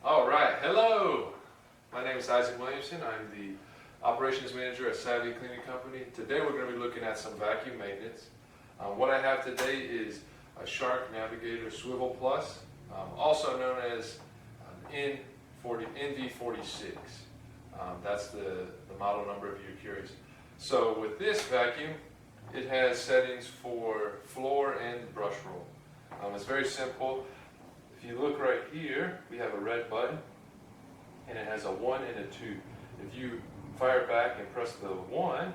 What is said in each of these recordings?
All right, hello. My name is Isaac Williamson. I'm the operations manager at Savvy Cleaning Company. Today we're going to be looking at some vacuum maintenance. What I have today is a Shark Navigator Swivel Plus, also known as NV46. That's the model number if you're curious. So with this vacuum, it has settings for floor and brush roll. It's very simple. If you look right here, we have a red button, and it has a 1 and a 2. If you fire back and press the 1,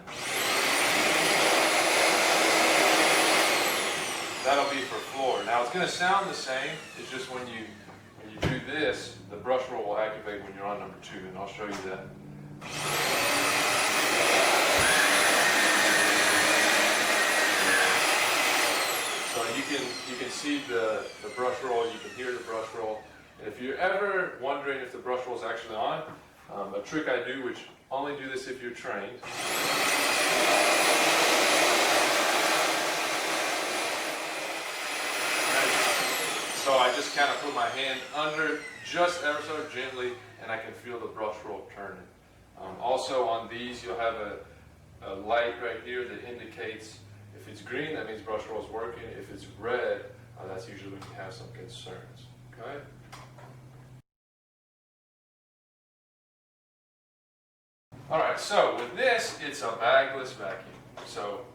that'll be for floor. Now it's going to sound the same. It's just when you do this, the brush roll will activate when you're on number 2, and I'll show you that. So you can see the brush roll, you can hear the brush roll. And if you're ever wondering if the brush roll is actually on, a trick I do, which only do this if you're trained. So I just kind of put my hand under just ever so gently, and I can feel the brush roll turning. Also on these, you'll have a light right here that indicates if it's green, that means brush roll is working. If it's red, that's usually when you have some concerns. Okay. All right, so with this, it's a bagless vacuum. So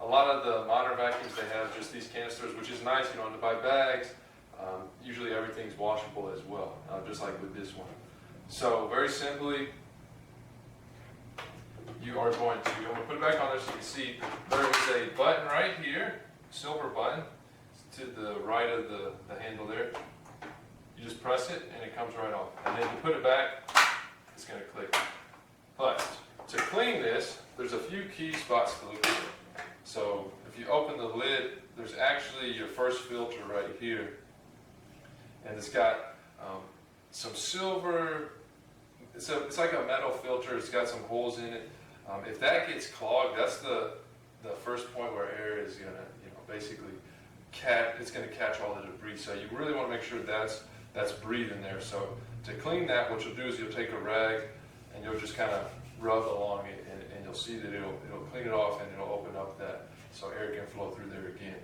a lot of the modern vacuums, they have just these canisters, which is nice. You don't have to buy bags. Usually everything's washable as well, just like with this one. So very simply, I'm going to put it back on there so you can see there is a button right here, silver button, to the right of the handle there. You just press it and it comes right off. And then you put it back, it's going to click. But to clean this, there's a few key spots to look at. So if you open the lid, there's actually your first filter right here. And it's got some silver, it's like a metal filter, it's got some holes in it. If that gets clogged, that's the first point where air is going to, basically it's going to catch all the debris. So you really want to make sure that's breathing there. So to clean that, what you'll do is you'll take a rag and you'll just kind of rub along it, and you'll see that it'll clean it off, and it'll open up that so air can flow through there again.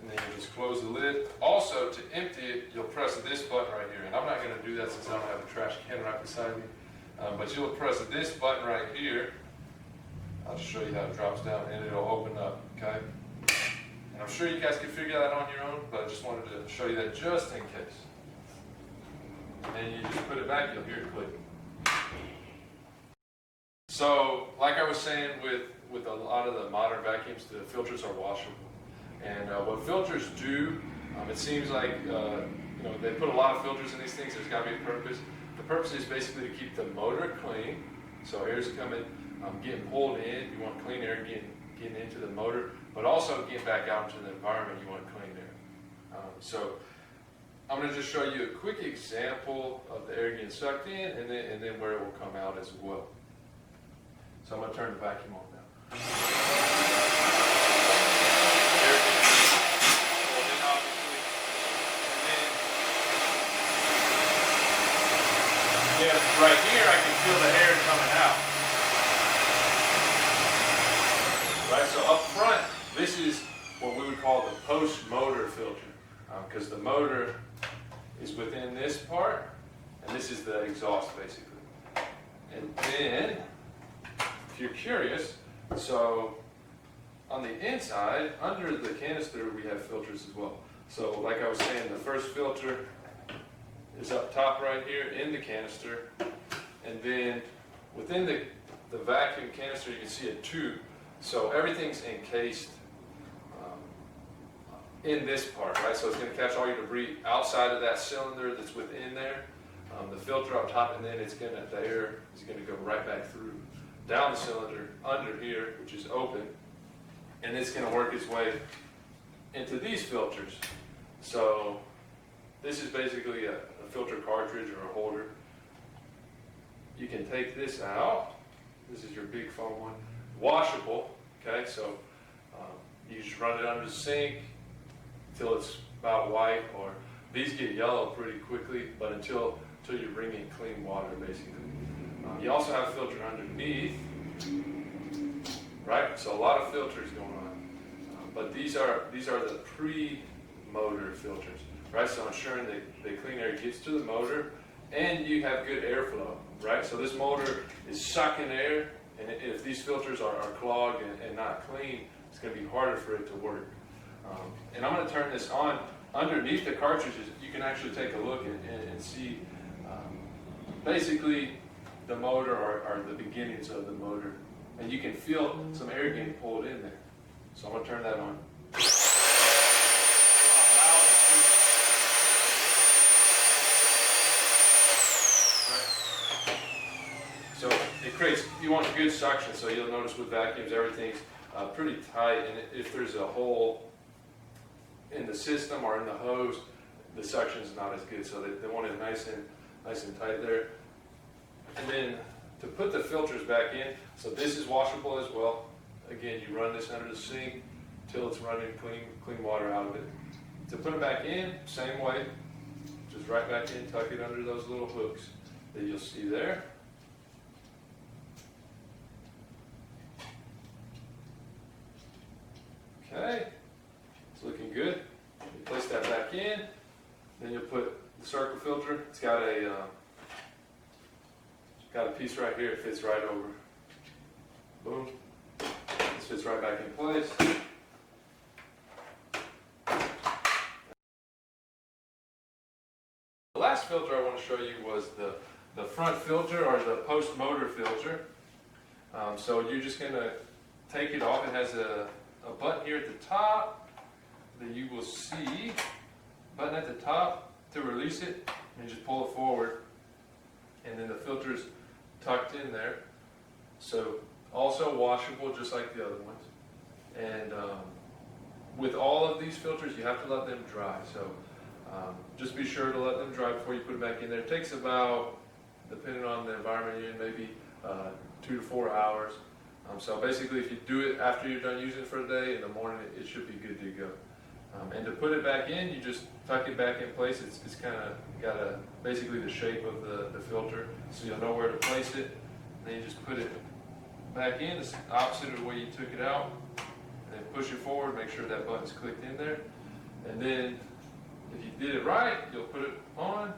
And then you just close the lid. Also, to empty it, you'll press this button right here. And I'm not going to do that since I don't have a trash can right beside me. But you'll press this button right here. I'll just show you how it drops down, and it'll open up, okay? And I'm sure you guys can figure that on your own, but I just wanted to show you that just in case. And you just put it back, you'll hear it click. So, like I was saying, with a lot of the modern vacuums, the filters are washable. And what filters do, it seems like they put a lot of filters in these things. There's got to be a purpose. The purpose is basically to keep the motor clean, so air's coming, getting pulled in. You want clean air getting into the motor, but also getting back out into the environment. You want clean air. So I'm going to just show you a quick example of the air getting sucked in, and then where it will come out as well. So I'm going to turn the vacuum on now. Yeah, right here I can feel the air coming out. Right, so up front, this is what we would call the post-motor filter, because the motor is within this part, and this is the exhaust basically. And then, if you're curious, so on the inside, under the canister, we have filters as well. So like I was saying, the first filter is up top right here in the canister, and then within the vacuum canister you can see a tube, so everything's encased in this part, right? So it's going to catch all your debris outside of that cylinder that's within there, the filter up top, and then the air is going to go right back through down the cylinder under here, which is open, and it's going to work its way into these filters. So this is basically a filter cartridge or a holder. You can take this out. This is your big foam one. Washable, okay? So you just run it under the sink till it's about white, or These get yellow pretty quickly, but until you bring in clean water, basically. You also have a filter underneath, right? So a lot of filters going on, but these are the pre-motor filters, right? So ensuring the clean air gets to the motor, and you have good airflow, right? So this motor is sucking air, and if these filters are clogged and not clean, it's going to be harder for it to work. And I'm going to turn this on. Underneath the cartridges, you can actually take a look and see basically the motor or the beginnings of the motor. And you can feel some air getting pulled in there. So I'm going to turn that on. So it creates, you want good suction, so you'll notice with vacuums everything's pretty tight, and if there's a hole in the system or in the hose, the suction's not as good, so they want it nice and tight there. And then to put the filters back in, so this is washable as well. Again, you run this under the sink till it's running clean water out of it. To put it back in, same way, just right back in, tuck it under those little hooks that you'll see there. Okay, it's looking good. You place that back in, then you'll put the circle filter. It's got a piece right here. It fits right over. Boom. This fits right back in place. The last filter I want to show you was the front filter or the post-motor filter. So you're just going to take it off. It has a button here at the top that you will see. Button at the top to release it, and just pull it forward. And then the filter's tucked in there. So also washable just like the other ones. And with all of these filters, you have to let them dry. So just be sure to let them dry before you put it back in there. It takes about, depending on the environment you're in, maybe 2 to 4 hours. So basically, if you do it after you're done using it for a day, in the morning it should be good to go. And to put it back in, you just tuck it back in place. It's kind of got basically the shape of the filter, so you'll know where to place it. And then you just put it back in, the opposite of the way you took it out. And then push it forward, make sure that button's clicked in there. And then if you did it right, you'll put it on,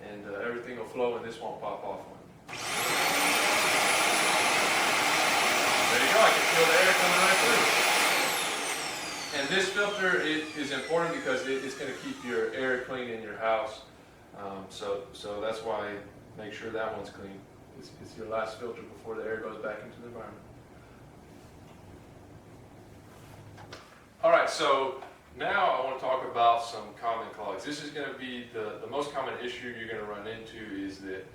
and everything will flow, and this won't pop off on you. There you go, I can feel the air coming right through. And this filter is important because it's going to keep your air clean in your house. So that's why make sure that one's clean. It's your last filter before the air goes back into the environment. Alright, so now I want to talk about some common clogs. This is going to be the most common issue you're going to run into is that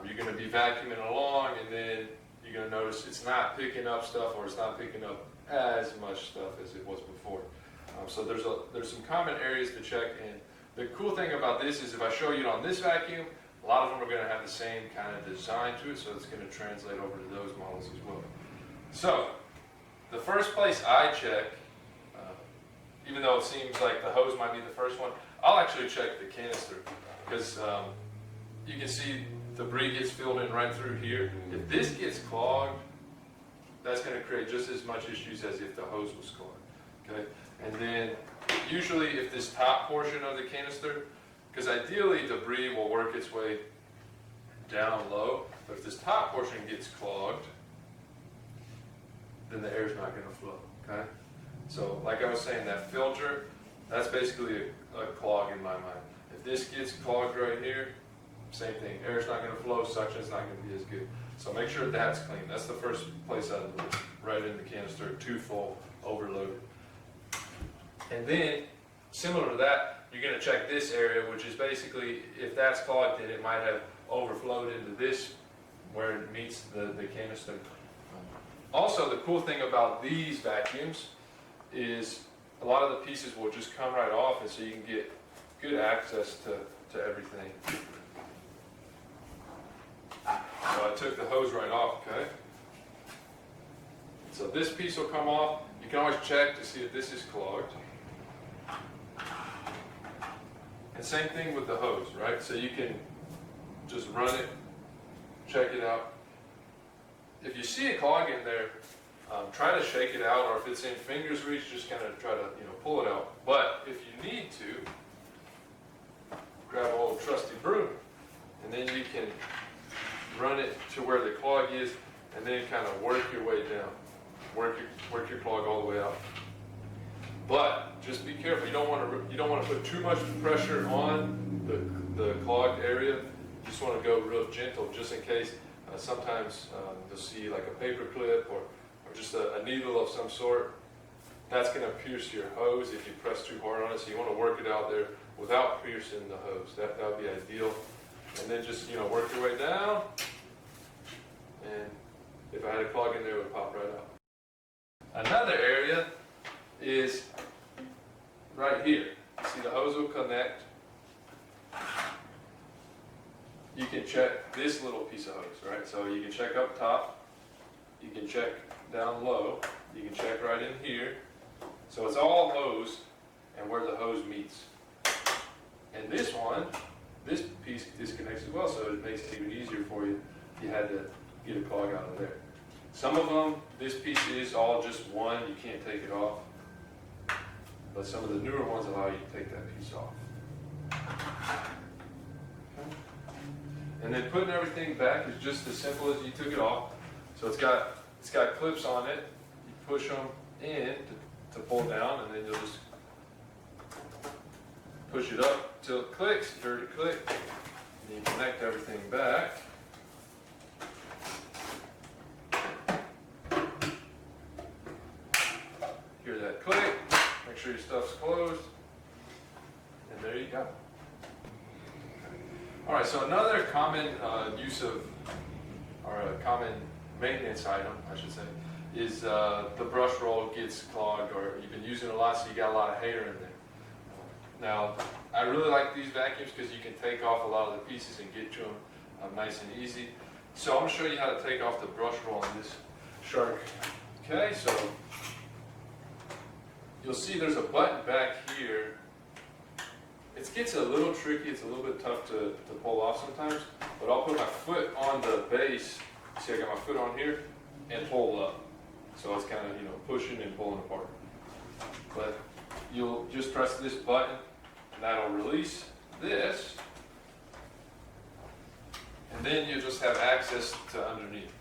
you're going to be vacuuming along, and then you're going to notice it's not picking up stuff, or it's not picking up as much stuff as it was before. So there's some common areas to check, and the cool thing about this is if I show you on this vacuum, a lot of them are going to have the same kind of design to it, so it's going to translate over to those models as well. So the first place I check, even though it seems like the hose might be the first one, I'll actually check the canister, because you can see debris gets filled in right through here. If this gets clogged, that's going to create just as much issues as if the hose was clogged. Okay? And then usually if this top portion of the canister, because ideally debris will work its way down low, but if this top portion gets clogged, then the air is not going to flow. Okay? So like I was saying, that filter, that's basically a clog in my mind. If this gets clogged right here, same thing. Air's not going to flow, suction's not going to be as good. So make sure that's clean. That's the first place I'd look, right in the canister, too full, overloaded. And then, similar to that, you're going to check this area, which is basically, if that's clogged, then it might have overflowed into this, where it meets the canister. Also, the cool thing about these vacuums is a lot of the pieces will just come right off, and so you can get good access to everything. So I took the hose right off, okay? So this piece will come off. You can always check to see if this is clogged. And same thing with the hose, right? So you can just run it, check it out. If you see a clog in there, try to shake it out, or if it's in finger's reach, just kind of try to pull it out. But if you need to, grab an old trusty broom, and then you can run it to where the clog is, and then kind of work your way down. Work your clog all the way out. But just be careful. You don't want to put too much pressure on the clogged area. You just want to go real gentle, just in case. Sometimes you'll see like a paper clip or just a needle of some sort. That's going to pierce your hose if you press too hard on it. So you want to work it out there without piercing the hose. That would be ideal. And then just work your way down. And if I had a clog in there, it would pop right out. Another area is right here. See, the hose will connect. You can check this little piece of hose, right? So you can check up top, you can check down low, you can check right in here. So it's all hosed and where the hose meets. And this one, this piece disconnects as well, so it makes it even easier for you if you had to get a clog out of there. Some of them, this piece is all just one, you can't take it off. But some of the newer ones allow you to take that piece off. Okay. And then putting everything back is just as simple as you took it off. So it's got clips on it. You push them in to pull down, and then you'll just push it up till it clicks, dirty click. And you connect everything back. Hear that click. Make sure your stuff's closed. And there you go. All right, so another common use of, or a common maintenance item, I should say, is the brush roll gets clogged, or you've been using it a lot, so you got a lot of hair in there. Now, I really like these vacuums because you can take off a lot of the pieces and get to them nice and easy. So I'm going to show you how to take off the brush roll on this Shark. Okay, so you'll see there's a button back here. It gets a little tricky, it's a little bit tough to pull off sometimes, but I'll put my foot on the base. See, I got my foot on here and pull up. So it's kind of, pushing and pulling apart. But you'll just press this button and that'll release this. And then you just have access to underneath.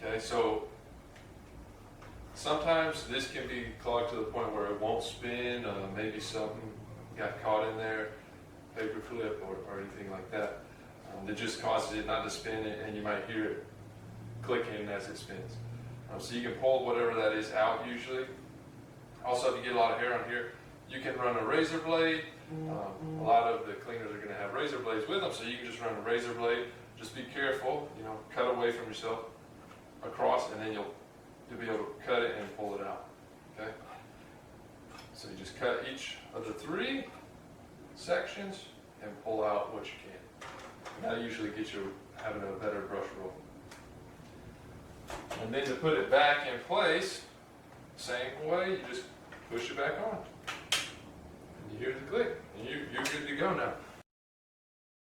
Okay, so sometimes this can be clogged to the point where it won't spin, maybe something got caught in there, paper clip or anything like that. That just causes it not to spin, and you might hear it clicking as it spins. So you can pull whatever that is out usually. Also, if you get a lot of hair on here, you can run a razor blade. A lot of the cleaners are going to have razor blades with them, so you can just run a razor blade. Just be careful, cut away from yourself across, and then you'll be able to cut it and pull it out. Okay? So you just cut each of the 3 sections and pull out what you can. And that usually gets you having a better brush roll. And then to put it back in place, same way, you just push it back on. And you hear the click, and you're good to go now.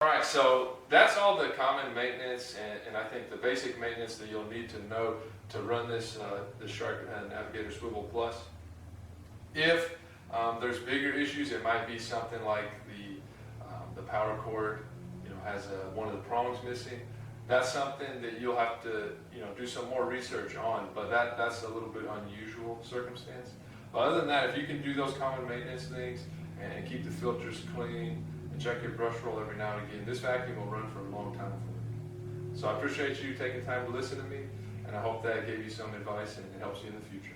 Alright, so that's all the common maintenance and I think the basic maintenance that you'll need to know to run this Shark Navigator Swivel Plus. If there's bigger issues, it might be something like the power cord has one of the prongs missing. That's something that you'll have to do some more research on, but that's a little bit unusual circumstance. But other than that, if you can do those common maintenance things and keep the filters clean and check your brush roll every now and again, this vacuum will run for a long time for you. So I appreciate you taking time to listen to me, and I hope that gave you some advice and it helps you in the future.